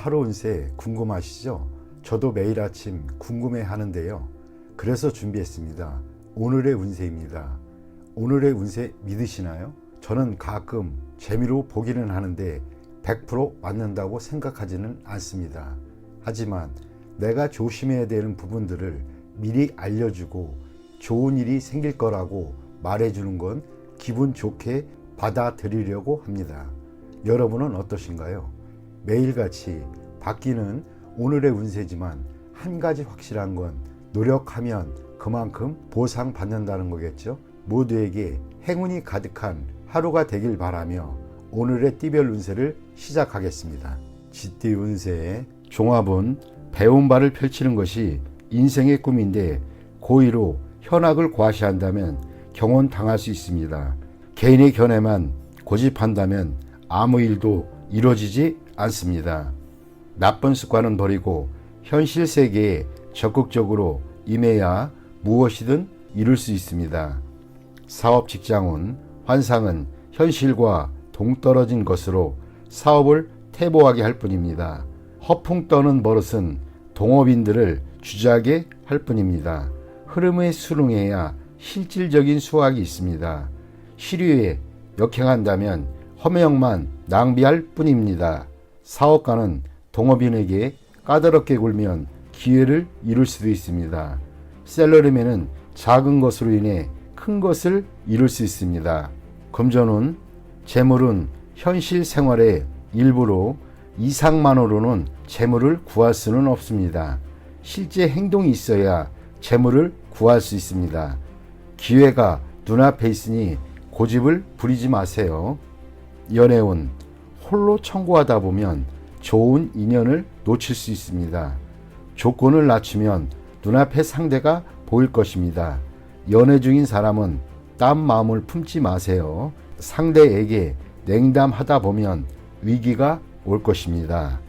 하루 운세 궁금하시죠? 저도 매일 아침 궁금해 하는데요. 그래서 준비했습니다. 오늘의 운세입니다. 오늘의 운세 믿으시나요? 저는 가끔 재미로 보기는 하는데 100% 맞는다고 생각하지는 않습니다. 하지만 내가 조심해야 되는 부분들을 미리 알려주고 좋은 일이 생길 거라고 말해주는 건 기분 좋게 받아들이려고 합니다. 여러분은 어떠신가요? 매일같이 바뀌는 오늘의 운세지만 한 가지 확실한 건 노력하면 그만큼 보상받는다는 거겠죠. 모두에게 행운이 가득한 하루가 되길 바라며 오늘의 띠별 운세를 시작하겠습니다. 쥐띠 운세의 종합은 배운 바를 펼치는 것이 인생의 꿈인데 고의로 현학을 과시한다면 경혼당할 수 있습니다. 개인의 견해만 고집한다면 아무 일도 이루어지지 않습니다. 나쁜 습관은 버리고 현실 세계에 적극적으로 임해야 무엇이든 이룰 수 있습니다. 사업 직장운 환상은 현실과 동떨어진 것으로 사업을 태보하게 할 뿐입니다. 허풍 떠는 버릇은 동업인들을 주저하게 할 뿐입니다. 흐름에 순응해야 실질적인 수확이 있습니다. 시류에 역행한다면 허명만 낭비할 뿐입니다. 사업가는 동업인에게 까다롭게 굴면 기회를 이룰 수도 있습니다. 셀러리맨은 작은 것으로 인해 큰 것을 이룰 수 있습니다. 금전운, 재물은 현실 생활의 일부로 이상만으로는 재물을 구할 수는 없습니다. 실제 행동이 있어야 재물을 구할 수 있습니다. 기회가 눈앞에 있으니 고집을 부리지 마세요. 연애운, 홀로 청구하다 보면 좋은 인연을 놓칠 수 있습니다. 조건을 낮추면 눈앞에 상대가 보일 것입니다. 연애 중인 사람은 딴 마음을 품지 마세요. 상대에게 냉담하다 보면 위기가 올 것입니다.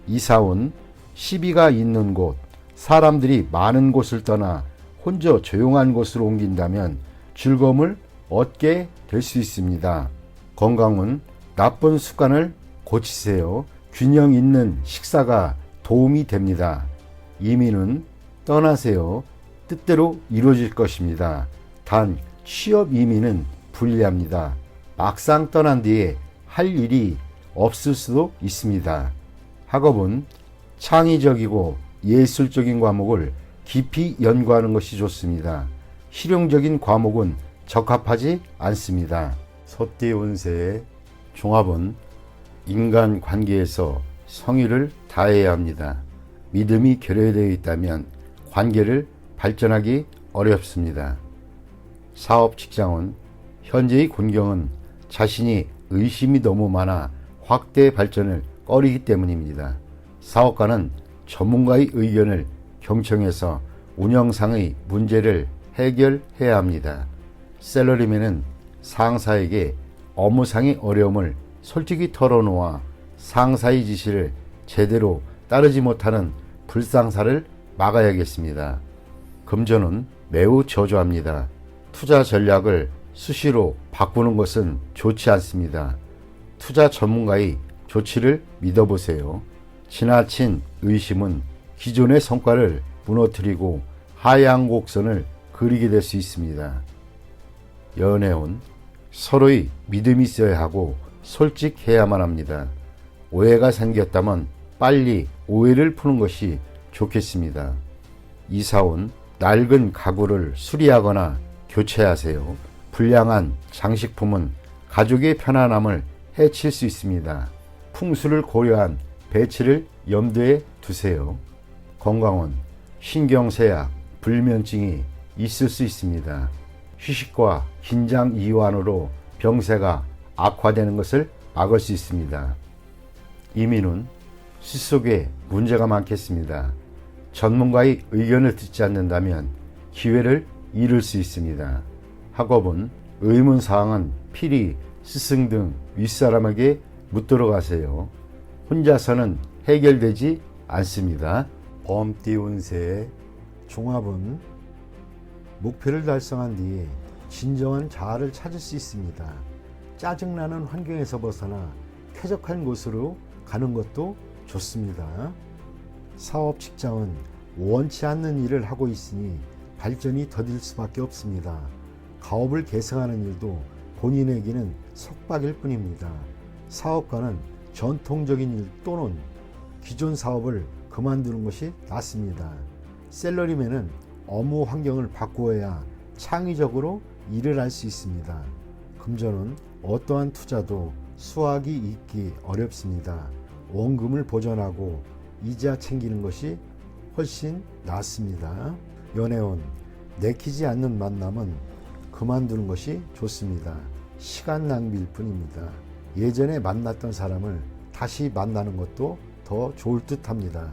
이사운, 시비가 있는 곳, 사람들이 많은 곳을 떠나 혼자 조용한 곳으로 옮긴다면 즐거움을 얻게 될 수 있습니다. 건강은 나쁜 습관을 고치세요. 균형 있는 식사가 도움이 됩니다. 이민은 떠나세요. 뜻대로 이루어질 것입니다. 단 취업 이민은 불리합니다. 막상 떠난 뒤에 할 일이 없을 수도 있습니다. 학업은 창의적이고 예술적인 과목을 깊이 연구하는 것이 좋습니다. 실용적인 과목은 적합하지 않습니다. 소띠 운세의 종합은 인간 관계에서 성의를 다해야 합니다. 믿음이 결여되어 있다면 관계를 발전하기 어렵습니다. 사업 직장은 현재의 군경은 자신이 의심이 너무 많아 확대 발전을 꺼리기 때문입니다. 사업가는 전문가의 의견을 경청해서 운영상의 문제를 해결해야 합니다. 셀러리맨은 상사에게 업무상의 어려움을 솔직히 털어놓아 상사의 지시를 제대로 따르지 못하는 불상사를 막아야겠습니다. 금전은 매우 저조합니다. 투자 전략을 수시로 바꾸는 것은 좋지 않습니다. 투자 전문가의 조치를 믿어보세요. 지나친 의심은 기존의 성과를 무너뜨리고 하향 곡선을 그리게 될 수 있습니다. 연애운, 서로의 믿음이 있어야 하고 솔직해야만 합니다. 오해가 생겼다면 빨리 오해를 푸는 것이 좋겠습니다. 이사온, 낡은 가구를 수리하거나 교체하세요. 불량한 장식품은 가족의 편안함을 해칠 수 있습니다. 풍수를 고려한 배치를 염두에 두세요. 건강은 신경쇠약, 불면증이 있을 수 있습니다. 휴식과 긴장 이완으로 병세가 악화되는 것을 막을 수 있습니다. 이민은 시 속에 문제가 많겠습니다. 전문가의 의견을 듣지 않는다면 기회를 잃을 수 있습니다. 학업은 의문사항은 필히 스승 등 윗사람에게 묻도록 하세요. 혼자서는 해결되지 않습니다. 범띠 운세의 종합은 목표를 달성한 뒤에 진정한 자아를 찾을 수 있습니다. 짜증나는 환경에서 벗어나 쾌적한 곳으로 가는 것도 좋습니다. 사업 직장은 원치 않는 일을 하고 있으니 발전이 더딜 수밖에 없습니다. 가업을 계승하는 일도 본인에게는 속박일 뿐입니다. 사업가는 전통적인 일 또는 기존 사업을 그만두는 것이 낫습니다. 셀러리맨은 업무 환경을 바꾸어야 창의적으로 일을 할 수 있습니다. 금전은 어떠한 투자도 수확이 있기 어렵습니다. 원금을 보전하고 이자 챙기는 것이 훨씬 낫습니다. 연애운, 내키지 않는 만남은 그만두는 것이 좋습니다. 시간 낭비일 뿐입니다. 예전에 만났던 사람을 다시 만나는 것도 더 좋을 듯 합니다.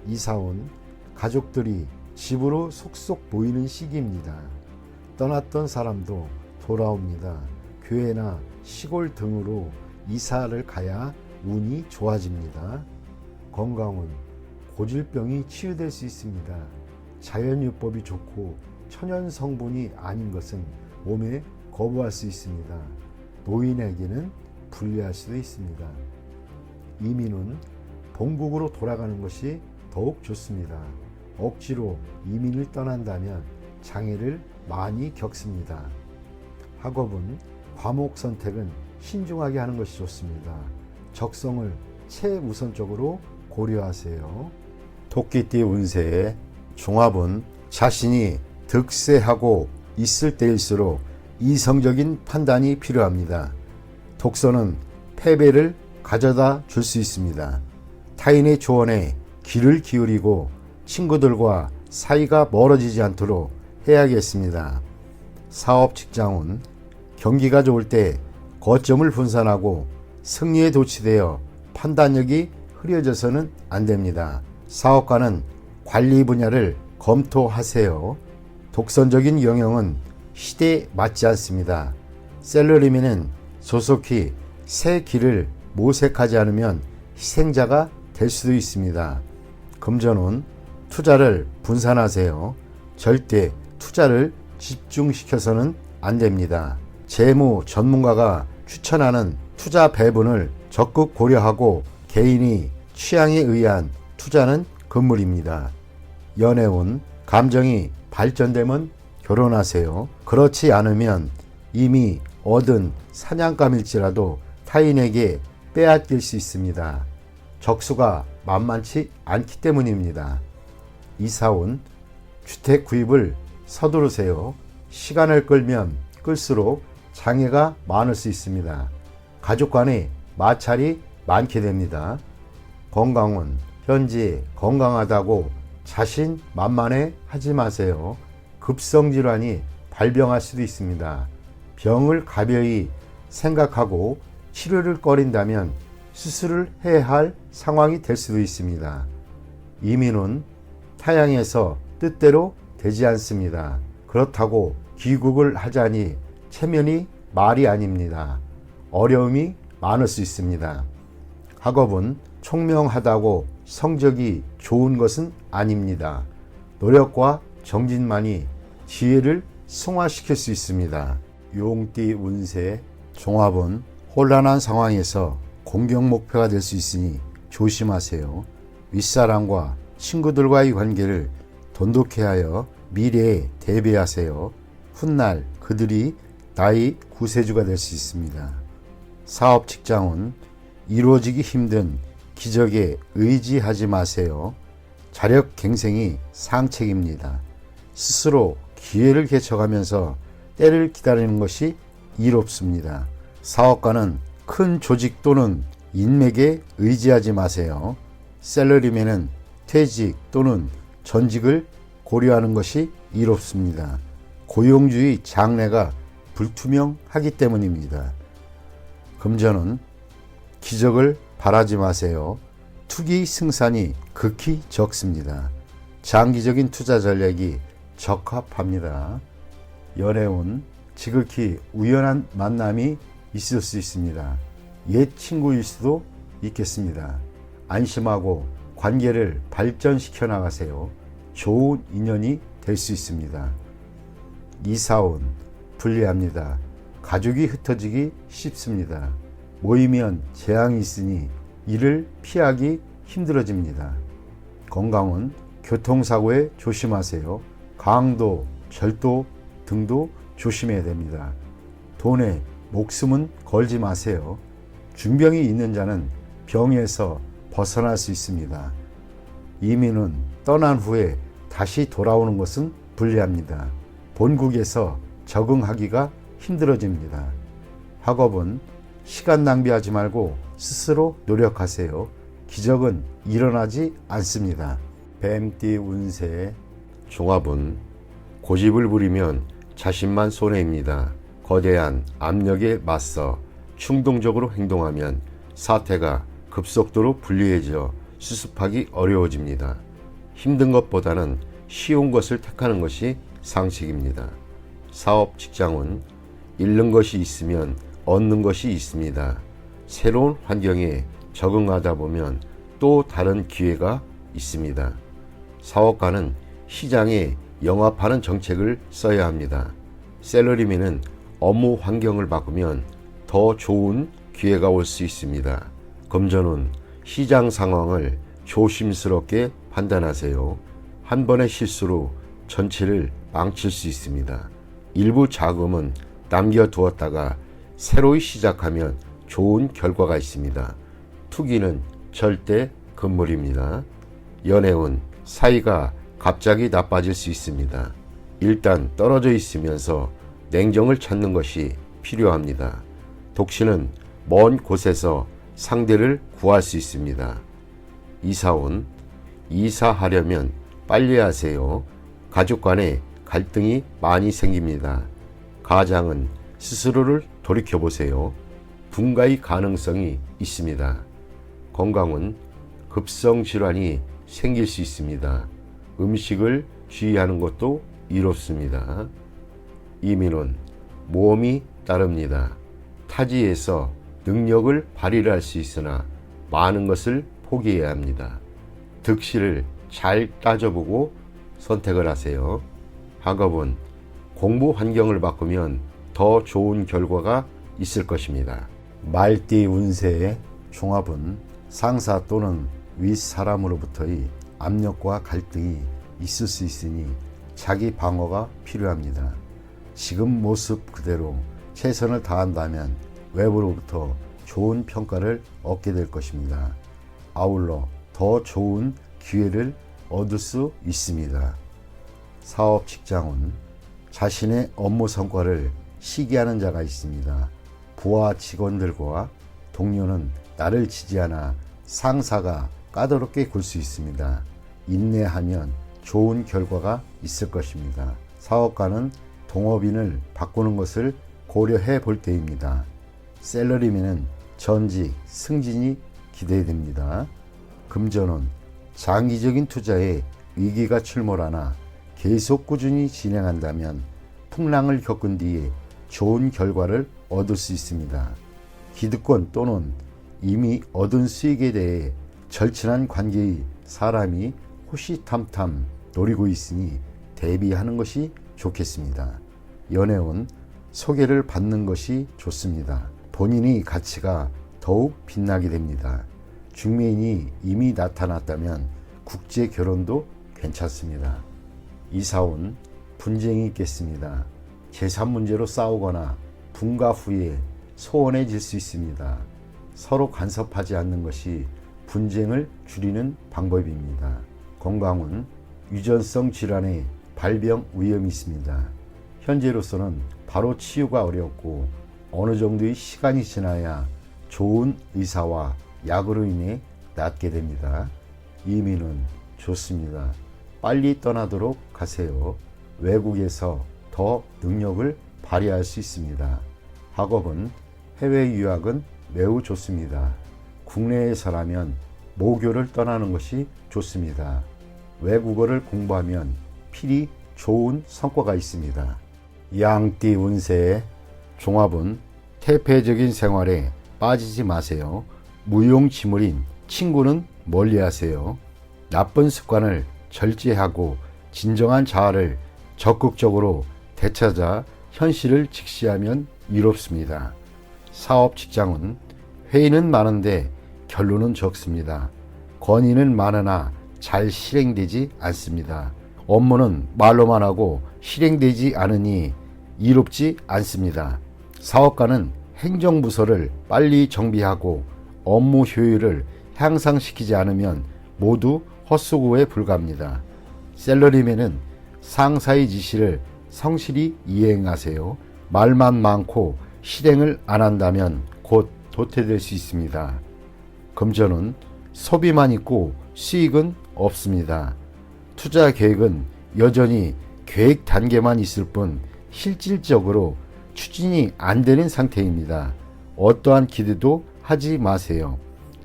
이사온, 가족들이 집으로 속속 모이는 시기입니다. 떠났던 사람도 돌아옵니다. 교회나 시골 등으로 이사를 가야 운이 좋아집니다. 건강은 고질병이 치유될 수 있습니다. 자연유법이 좋고 천연 성분이 아닌 것은 몸에 거부할 수 있습니다. 노인에게는 불리할 수도 있습니다. 이민은 본국으로 돌아가는 것이 더욱 좋습니다. 억지로 이민을 떠난다면 장애를 많이 겪습니다. 학업은 과목 선택은 신중하게 하는 것이 좋습니다. 적성을 최우선적으로 고려하세요. 토끼띠 운세의 종합은 자신이 득세하고 있을 때일수록 이성적인 판단이 필요합니다. 독서는 패배를 가져다 줄 수 있습니다. 타인의 조언에 귀를 기울이고 친구들과 사이가 멀어지지 않도록 해야겠습니다. 사업 직장은 경기가 좋을 때 거점을 분산하고 승리에 도취되어 판단력이 흐려져서는 안 됩니다. 사업가는 관리 분야를 검토하세요. 독선적인 영역은 시대에 맞지 않습니다. 셀러리맨은 조속히 새 길을 모색하지 않으면 희생자가 될 수도 있습니다. 금전운, 투자를 분산하세요. 절대 투자를 집중시켜서는 안 됩니다. 재무 전문가가 추천하는 투자 배분을 적극 고려하고 개인이 취향에 의한 투자는 금물입니다. 연애운, 감정이 발전되면 결혼하세요. 그렇지 않으면 이미 얻은 사냥감일지라도 타인에게 빼앗길 수 있습니다. 적수가 만만치 않기 때문입니다. 이사온, 주택 구입을 서두르세요. 시간을 끌면 끌수록 장애가 많을 수 있습니다. 가족 간의 마찰이 많게 됩니다. 건강은 현재 건강하다고 자신만만해 하지 마세요. 급성질환이 발병할 수도 있습니다. 병을 가벼이 생각하고 치료를 꺼린다면 수술을 해야 할 상황이 될 수도 있습니다. 이민은 타향에서 뜻대로 되지 않습니다. 그렇다고 귀국을 하자니 체면이 말이 아닙니다. 어려움이 많을 수 있습니다. 학업은 총명하다고 성적이 좋은 것은 아닙니다. 노력과 정진만이 지혜를 승화시킬 수 있습니다. 용띠 운세 종합은 혼란한 상황에서 공격 목표가 될 수 있으니 조심하세요. 윗사람과 친구들과의 관계를 돈독해 하여 미래에 대비하세요. 훗날 그들이 나의 구세주가 될 수 있습니다. 사업 직장은 이루어지기 힘든 기적에 의지하지 마세요. 자력 갱생이 상책입니다. 스스로 기회를 개척하면서 때를 기다리는 것이 이롭습니다. 사업가는 큰 조직 또는 인맥에 의지하지 마세요. 셀러리맨은 퇴직 또는 전직을 고려하는 것이 이롭습니다. 고용주의 장래가 불투명하기 때문입니다. 금전은 기적을 바라지 마세요. 투기 승산이 극히 적습니다. 장기적인 투자 전략이 적합합니다. 연애운 지극히 우연한 만남이 있을 수 있습니다. 옛 친구일 수도 있겠습니다. 안심하고 관계를 발전시켜 나가세요. 좋은 인연이 될 수 있습니다. 이사운 불리합니다. 가족이 흩어지기 쉽습니다. 모이면 재앙이 있으니 이를 피하기 힘들어집니다. 건강은 교통사고에 조심하세요. 강도, 절도 등도 조심해야 됩니다. 돈에 목숨은 걸지 마세요. 중병이 있는 자는 병에서 벗어날 수 있습니다. 이민은 떠난 후에 다시 돌아오는 것은 불리합니다. 본국에서 적응하기가 힘들어집니다. 학업은 시간 낭비하지 말고 스스로 노력하세요. 기적은 일어나지 않습니다. 뱀띠 운세 종합은 고집을 부리면 자신만 손해입니다. 거대한 압력에 맞서 충동적으로 행동하면 사태가 급속도로 불리해져 수습하기 어려워집니다. 힘든 것보다는 쉬운 것을 택하는 것이 상식입니다. 사업, 직장은 잃는 것이 있으면 얻는 것이 있습니다. 새로운 환경에 적응하다 보면 또 다른 기회가 있습니다. 사업가는 시장에 영합하는 정책을 써야 합니다. 셀러리맨은 업무 환경을 바꾸면 더 좋은 기회가 올 수 있습니다. 금전은 시장 상황을 조심스럽게 판단하세요. 한 번의 실수로 전체를 망칠 수 있습니다. 일부 자금은 남겨두었다가 새로이 시작하면 좋은 결과가 있습니다. 투기는 절대 금물입니다. 연애운 사이가 갑자기 나빠질 수 있습니다. 일단 떨어져 있으면서 냉정을 찾는 것이 필요합니다. 독신은 먼 곳에서 상대를 구할 수 있습니다. 이사운 이사하려면 빨리 하세요. 가족 간에 갈등이 많이 생깁니다. 가장은 스스로를 돌이켜보세요. 분가의 가능성이 있습니다. 건강은 급성질환이 생길 수 있습니다. 음식을 주의하는 것도 이롭습니다. 이민은 모험이 따릅니다. 타지에서 능력을 발휘할 수 있으나 많은 것을 포기해야 합니다. 득실을 잘 따져보고 선택을 하세요. 학업은 공부 환경을 바꾸면 더 좋은 결과가 있을 것입니다. 말띠 운세의 종합은 상사 또는 윗사람으로부터의 압력과 갈등이 있을 수 있으니 자기 방어가 필요합니다. 지금 모습 그대로 최선을 다한다면 외부로부터 좋은 평가를 얻게 될 것입니다. 아울러 더 좋은 기회를 얻을 수 있습니다. 사업, 직장은 자신의 업무 성과를 시기하는 자가 있습니다. 부하 직원들과 동료는 나를 지지하나 상사가 까다롭게 굴 수 있습니다. 인내하면 좋은 결과가 있을 것입니다. 사업가는 동업인을 바꾸는 것을 고려해 볼 때입니다. 셀러리맨은 전직, 승진이 기대됩니다. 금전은 장기적인 투자에 위기가 출몰하나 계속 꾸준히 진행한다면 풍랑을 겪은 뒤에 좋은 결과를 얻을 수 있습니다. 기득권 또는 이미 얻은 수익에 대해 절친한 관계의 사람이 호시탐탐 노리고 있으니 대비하는 것이 좋겠습니다. 연애운 소개를 받는 것이 좋습니다. 본인의 가치가 더욱 빛나게 됩니다. 중매인이 이미 나타났다면 국제 결혼도 괜찮습니다. 이사운 분쟁이 있겠습니다. 재산 문제로 싸우거나 분가 후에 소원해질 수 있습니다. 서로 간섭하지 않는 것이 분쟁을 줄이는 방법입니다. 건강은 유전성 질환의 발병 위험이 있습니다. 현재로서는 바로 치유가 어렵고 어느 정도의 시간이 지나야 좋은 의사와 약으로 인해 낫게 됩니다. 이민은 좋습니다. 빨리 떠나도록 하세요. 외국에서 더 능력을 발휘할 수 있습니다. 학업은 해외 유학은 매우 좋습니다. 국내에서라면 모교를 떠나는 것이 좋습니다. 외국어를 공부하면 필히 좋은 성과가 있습니다. 양띠 운세의 종합은 태폐적인 생활에 빠지지 마세요. 무용지물인 친구는 멀리하세요. 나쁜 습관을 절제하고 진정한 자아를 적극적으로 되찾아 현실을 직시하면 이롭습니다. 사업, 직장은 회의는 많은데 결론은 적습니다. 건의는 많으나 잘 실행되지 않습니다. 업무는 말로만 하고 실행되지 않으니 이롭지 않습니다. 사업가는 행정부서를 빨리 정비하고 업무 효율을 향상시키지 않으면 모두 헛수고에 불과합니다. 셀러리맨은 상사의 지시를 성실히 이행하세요. 말만 많고 실행을 안 한다면 곧 도태될 수 있습니다. 금전은 소비만 있고 수익은 없습니다. 투자 계획은 여전히 계획 단계만 있을 뿐 실질적으로 추진이 안 되는 상태입니다. 어떠한 기대도 하지 마세요.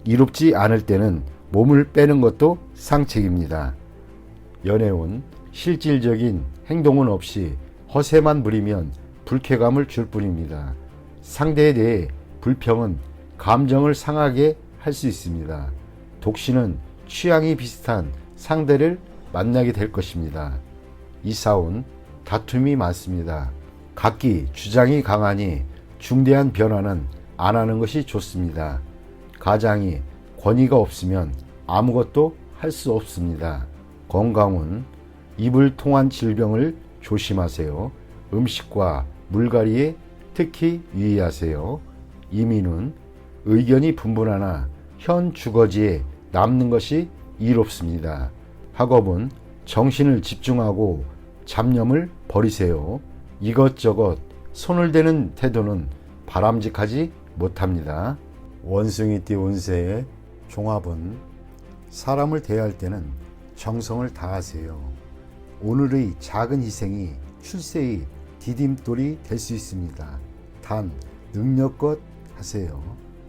이롭지 않을 때는 몸을 빼는 것도 상책입니다. 연애운 실질적인 행동은 없이 허세만 부리면 불쾌감을 줄 뿐입니다. 상대에 대해 불평은 감정을 상하게 할 수 있습니다. 독신은 취향이 비슷한 상대를 만나게 될 것입니다. 이사운 다툼이 많습니다. 각기 주장이 강하니 중대한 변화는 안 하는 것이 좋습니다. 가장이 권위가 없으면 아무것도 할 수 없습니다. 건강은 입을 통한 질병을 조심하세요. 음식과 물갈이에 특히 유의하세요. 이민은 의견이 분분하나 현 주거지에 남는 것이 이롭습니다. 학업은 정신을 집중하고 잡념을 버리세요. 이것저것 손을 대는 태도는 바람직하지 못합니다. 원숭이띠 운세의 종합은 사람을 대할 때는 정성을 다하세요. 오늘의 작은 희생이 출세의 디딤돌이 될 수 있습니다. 단 능력껏 하세요.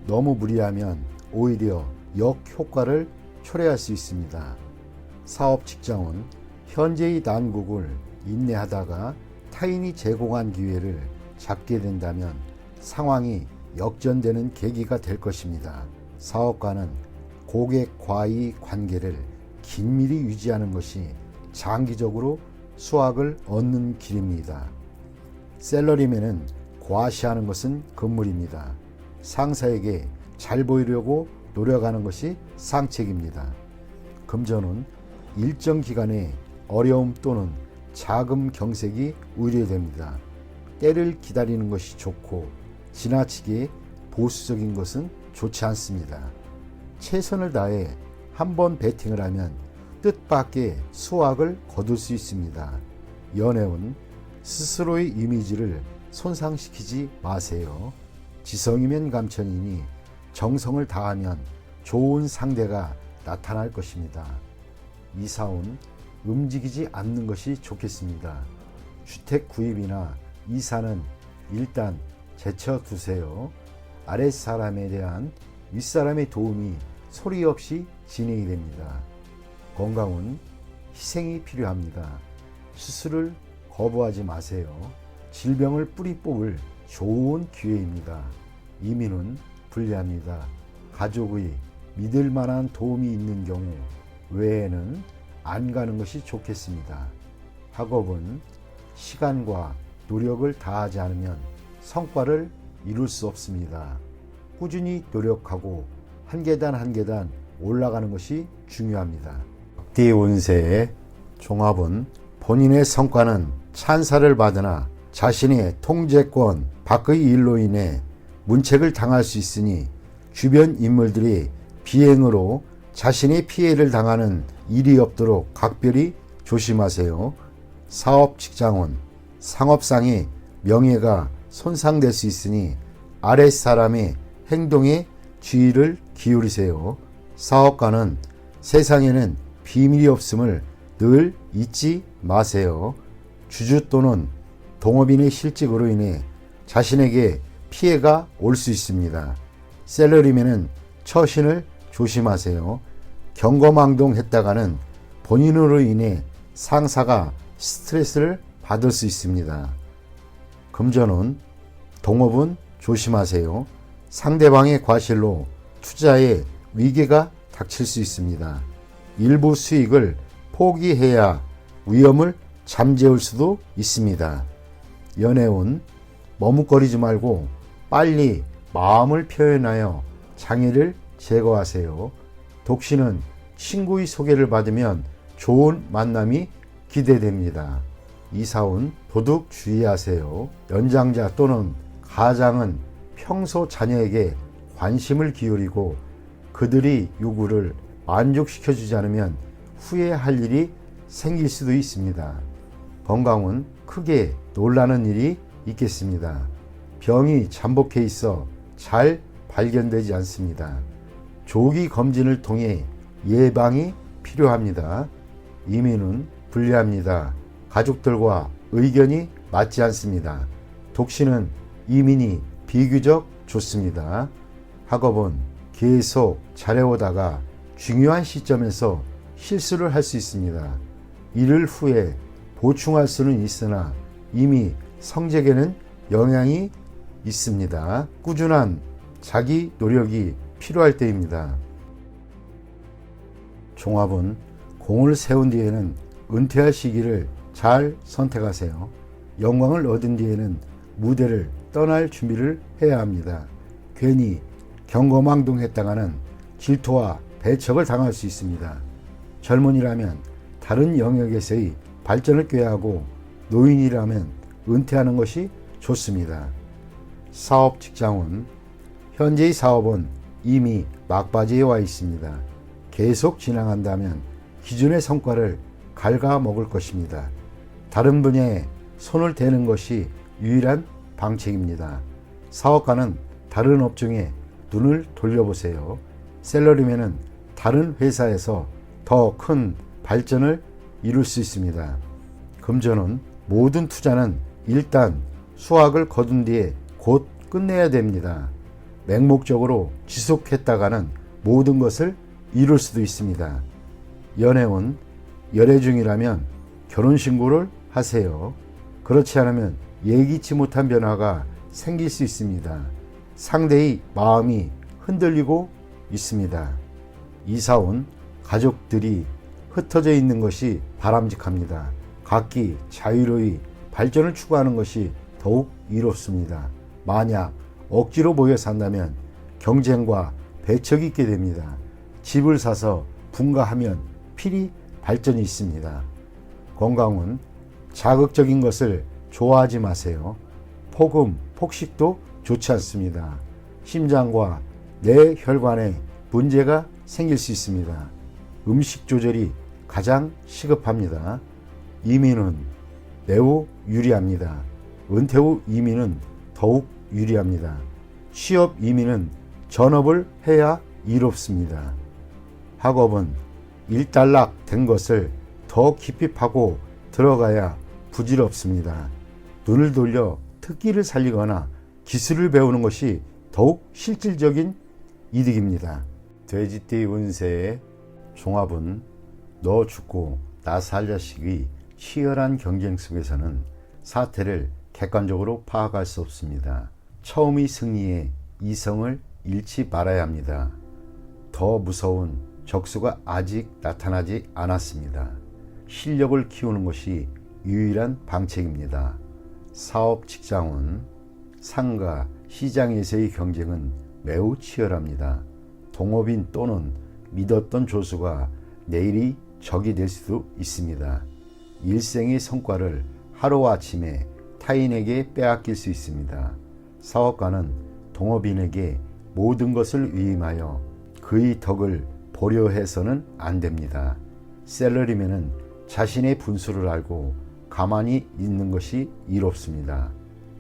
너무 무리하면 오히려 역효과를 초래할 수 있습니다. 사업 직장은 현재의 난국을 인내하다가 타인이 제공한 기회를 잡게 된다면 상황이 역전되는 계기가 될 것입니다. 사업가는 고객과의 관계를 긴밀히 유지하는 것이 장기적으로 수확을 얻는 길입니다. 셀러리맨은 과시하는 것은 금물입니다. 상사에게 잘 보이려고 노력하는 것이 상책입니다. 금전은 일정 기간의 어려움 또는 자금 경색이 우려됩니다. 때를 기다리는 것이 좋고 지나치게 보수적인 것은 좋지 않습니다. 최선을 다해 한번 배팅을 하면 뜻밖의 수확을 거둘 수 있습니다. 연애운 스스로의 이미지를 손상시키지 마세요. 지성이면 감천이니 정성을 다하면 좋은 상대가 나타날 것입니다. 이사운 움직이지 않는 것이 좋겠습니다. 주택 구입이나 이사는 일단 제쳐두세요. 아랫사람에 대한 윗사람의 도움이 소리 없이 진행이 됩니다. 건강은 희생이 필요합니다. 수술을 거부하지 마세요. 질병을 뿌리 뽑을 좋은 기회입니다. 이민은 불리합니다. 가족의 믿을 만한 도움이 있는 경우 외에는 안 가는 것이 좋겠습니다. 학업은 시간과 노력을 다하지 않으면 성과를 이룰 수 없습니다. 꾸준히 노력하고 한 계단 한 계단 올라가는 것이 중요합니다. 띠 운세의 종합은 본인의 성과는 찬사를 받으나 자신의 통제권 밖의 일로 인해 문책을 당할 수 있으니 주변 인물들이 비행으로 자신의 피해를 당하는 일이 없도록 각별히 조심하세요. 사업 직장은 상업상의 명예가 손상될 수 있으니 아랫사람의 행동에 주의를 기울이세요. 사업가는 세상에는 비밀이 없음을 늘 잊지 마세요. 주주 또는 동업인의 실직으로 인해 자신에게 피해가 올 수 있습니다. 셀러리맨은 처신을 조심하세요. 경거망동했다가는 본인으로 인해 상사가 스트레스를 받을 수 있습니다. 금전은 동업은 조심하세요. 상대방의 과실로 투자에 위계가 닥칠 수 있습니다. 일부 수익을 포기해야 위험을 잠재울 수도 있습니다. 연애운 머뭇거리지 말고 빨리 마음을 표현하여 장애를 제거하세요. 독신은 친구의 소개를 받으면 좋은 만남이 기대됩니다. 이사운 도둑 주의하세요. 연장자 또는 가장은 평소 자녀에게 관심을 기울이고 그들의 요구를 만족시켜주지 않으면 후회할 일이 생길 수도 있습니다. 건강은 크게 놀라는 일이 있겠습니다. 병이 잠복해 있어 잘 발견되지 않습니다. 조기 검진을 통해 예방이 필요합니다. 이민은 불리합니다. 가족들과 의견이 맞지 않습니다. 독신은 이민이 비교적 좋습니다. 학업은 계속 잘해오다가 중요한 시점에서 실수를 할 수 있습니다. 이를 후에 보충할 수는 있으나 이미 성적에는 영향이 있습니다. 꾸준한 자기 노력이 필요할 때입니다. 종합은 공을 세운 뒤에는 은퇴할 시기를 잘 선택하세요. 영광을 얻은 뒤에는 무대를 떠날 준비를 해야 합니다. 괜히 경거망동했다가는 질투와 배척을 당할 수 있습니다. 젊은이라면 다른 영역에서의 발전을 꾀하고 노인이라면 은퇴하는 것이 좋습니다. 사업 직장은 현재의 사업은 이미 막바지에 와 있습니다. 계속 진행한다면 기존의 성과를 갉아먹을 것입니다. 다른 분야에 손을 대는 것이 유일한 방책입니다. 사업가는 다른 업종에 눈을 돌려보세요. 셀러리맨은 다른 회사에서 더 큰 발전을 이룰 수 있습니다. 금전은 모든 투자는 일단 수확을 거둔 뒤에 곧 끝내야 됩니다. 맹목적으로 지속했다가는 모든 것을 이룰 수도 있습니다. 연애운 열애 중이라면 결혼신고를 하세요. 그렇지 않으면 예기치 못한 변화가 생길 수 있습니다. 상대의 마음이 흔들리고 있습니다. 이사온 가족들이 흩어져 있는 것이 바람직합니다. 각기 자유로이 발전을 추구하는 것이 더욱 이롭습니다. 만약 억지로 모여 산다면 경쟁과 배척이 있게 됩니다. 집을 사서 분가하면 필히 발전이 있습니다. 건강은 자극적인 것을 좋아하지 마세요. 폭음, 폭식도 좋지 않습니다. 심장과 뇌혈관에 문제가 생길 수 있습니다. 음식 조절이 가장 시급합니다. 이민은 매우 유리합니다. 은퇴 후 이민은 더욱 유리합니다. 취업 이민은 전업을 해야 이롭습니다. 학업은 일단락 된 것을 더 깊이 파고 들어가야 부질없습니다. 눈을 돌려 특기를 살리거나 기술을 배우는 것이 더욱 실질적인 이득입니다. 돼지띠 운세의 종합은 너 죽고 나 살 자식의 치열한 경쟁 속에서는 사태를 객관적으로 파악할 수 없습니다. 처음의 승리에 이성을 잃지 말아야 합니다. 더 무서운 적수가 아직 나타나지 않았습니다. 실력을 키우는 것이 유일한 방책입니다. 사업 직장은 상가, 시장에서의 경쟁은 매우 치열합니다. 동업인 또는 믿었던 조수가 내일이 적이 될 수도 있습니다. 일생의 성과를 하루아침에 타인에게 빼앗길 수 있습니다. 사업가는 동업인에게 모든 것을 위임하여 그의 덕을 보려 해서는 안 됩니다. 셀러리맨은 자신의 분수를 알고 가만히 있는 것이 이롭습니다.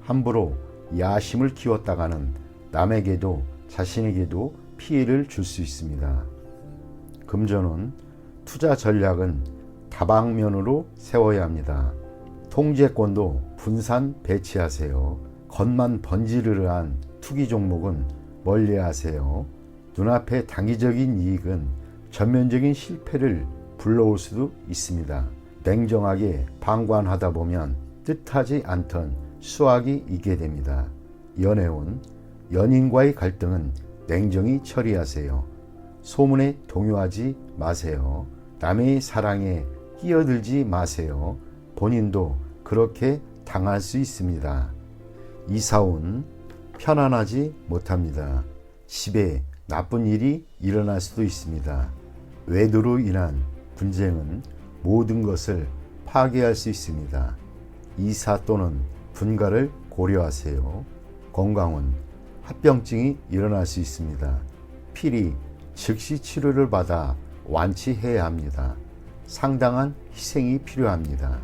함부로 야심을 키웠다가는 남에게도 자신에게도 피해를 줄 수 있습니다. 금전은 투자 전략은 다방면으로 세워야 합니다. 통제권도 분산 배치하세요. 겉만 번지르르한 투기 종목은 멀리하세요. 눈앞의 단기적인 이익은 전면적인 실패를 불러올 수도 있습니다. 냉정하게 방관하다 보면 뜻하지 않던 수확이 있게 됩니다. 연애운 연인과의 갈등은 냉정히 처리하세요. 소문에 동요하지 마세요. 남의 사랑에 끼어들지 마세요. 본인도 그렇게 당할 수 있습니다. 이사운 편안하지 못합니다. 집에 나쁜 일이 일어날 수도 있습니다. 외도로 인한 분쟁은 모든 것을 파괴할 수 있습니다. 이사 또는 분가를 고려하세요. 건강은 합병증이 일어날 수 있습니다. 필히 즉시 치료를 받아 완치해야 합니다. 상당한 희생이 필요합니다.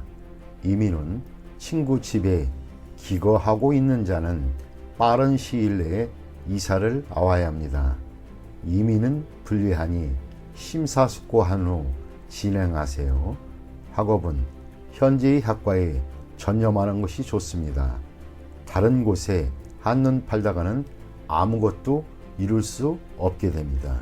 이민은 친구 집에 기거하고 있는 자는 빠른 시일 내에 이사를 나와야 합니다. 이민은 불리하니 심사숙고한 후 진행하세요. 학업은 현재의 학과에 전념하는 것이 좋습니다. 다른 곳에 한눈 팔다가는 아무것도 이룰 수 없게 됩니다.